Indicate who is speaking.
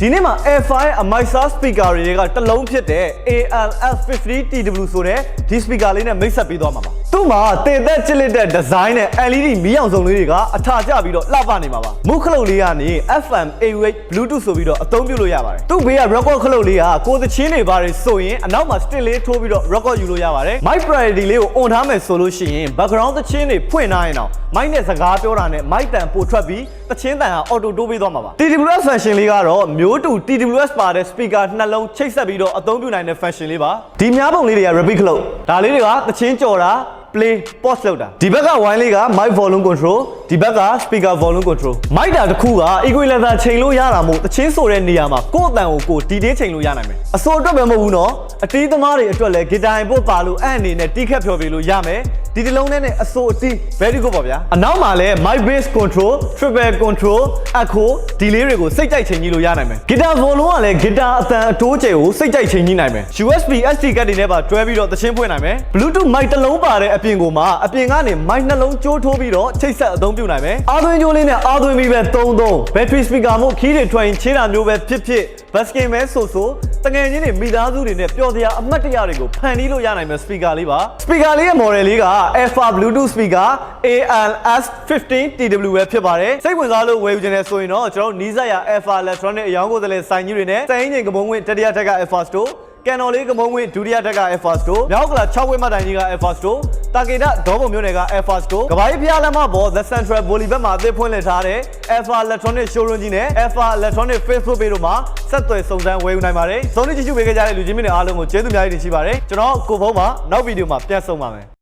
Speaker 1: ဒီနေ့မှာ F5 Amixa speaker တွေကတလုံးဖြစ်တဲ့ ALS50TW ဆိုတဲ့ဒီ speaker လေးနဲ့မိတ်ဆက်ပေးသွားမှာပါသူ့မှာတင်သက်ချစ်လက်တဲ့ design နဲ့ LED မီးအောင်စုံလေးတွေကအထာကျပြီးတော့လှပနေမှာပါမုခလုတ်လေးကနေ FM AUX Bluetooth ဆိုပြီးတော့အသုံးပြုလို့ရပါတယ်သူ့ဘေးက record ခလုတ်လေးကကိုယ်သချင်းတွေပါတယ်ဆိုရင်အနောက်မှာ stick လေးထိုးပြီးတော့ record ယူလို့ရပါတယ် mic priority လေးကို on ထားမယ်ဆိုလို့ရှိရင် background သချင်းတွေဖွင့်ထားရင်တော့ mic နဲ့စကားပြောတာနဲ့ mic တန်ပို့ထွက်ပြီးသချင်းတန်ဟာ auto တိုးပေးသွားမှာပါ TWS function လေးကတော့မျိုးတူ TWS ပါတဲ့ speaker နှလုံးချိတ်ဆက်ပြီးတော့အသုံးပြုနိုင်တဲ့ function လေးပါဒီများပုံလေးတွေက repeat ခလုတ်ဒါလေးတွေကသချင်းကြော်တာ play pause လုပ်တာဒီဘက်က wine လေးက mic volume control ဒီဘက်က speaker volume control mic တာတစ်ခုက equalizer ချိန်လို့ရတာမို့တချင်းဆိုတဲ့နေရာမှာကိုယ့်အတန်ကို detail ချိန်လို့ရနိုင်မယ်အစိုးအတွက်ပဲမဟုတ်ဘူးနော်အတီးသမားတွေအတွက်လည်း guitar input ပါလို့အဲ့အနေနဲ့တီးခတ်ဖြော်ပြလို့ရမယ်ဒီတစ်လုံးနဲ့အစိုးအတီး very good ပါဗျာအနောက်မှာလည်း mic bass control triple control echo ဒီလေးတွေကိုစိတ်ကြိုက်ချိန်ကြီးလို့ရနိုင်မယ် guitar volume ကလည်း guitar အတန်အတိုးကျယ်ကိုစိတ်ကြိုက်ချိန်ကြီးနိုင်မယ် USB SD ကတ်တွေနဲ့ပါတွဲပြီးတော့သချင်းဖွင့်နိုင်မယ် Bluetooth mic တစ်လုံးပါတဲ့အပြင်ကိုမှအပြင်ကနေ mic နှလုံးကြိုးထိုးပြီးတော့ချိတ်ဆက်အသုံးပြုနိုင်မယ်အားသွင်းကြိုးလေးနဲ့အားသွင်းပြီးပဲသုံး battery speaker မို့ခီးတွေထွက်ရင်ချေးတာမျိုးပဲဖြစ် basket မဲဆိုတငယ်ချင်းတွေမိသားစုတွေနဲ့ပျော်စရာအမှတ်တရတွေကိုဖန်တီးလို့ရနိုင်မယ် speaker လေးပါ speaker လေးရဲ့ model လေးက Alpha Bluetooth speaker ALS50TW ပဲဖြစ်ပါတယ်စိတ်ဝင်စားလို့ဝယ်ယူချင်တယ်ဆိုရင်တော့ကျွန်တော်တို့နီးစပ်ရာ Alpha Electronic အရောင်းကိုယ်စားလှယ်ဆိုင်ကြီးတွေနဲ့စိုင်းငိန်ကမုံဝင်တတိယထက်က Alpha Storeကန်တော်လေးကမုံဝင်ဒုတိယထက်က Alpha Store မြောက်ကလာ6ဝက်မှတ်တိုင်ကြီးက Alpha Store တာကေတဒေါပုံမျိုးနယ်က Alpha Store ကဘာကြီးဖျားလမ်းမပေါ် The Central Volley ဘက်မှာအသစ်ဖွင့်လှစ်ထားတဲ့ Alpha Electronic Showroom ကြီးနဲ့ Alpha Electronic Facebook page တို့မှာဆက်သွယ်စုံစမ်းဝယ်ယူနိုင်ပါတယ်စုံလင်ကြည့်ရှုပေးကြတဲ့လူချင်းမင်းတွေအားလုံးကိုကျေးဇူးများကြီးတင်ရှိပါတယ်ကျွန်တော်ကိုဖုံးမှာနောက်ဗီဒီယိုမှာပြန်ဆုံပါမယ်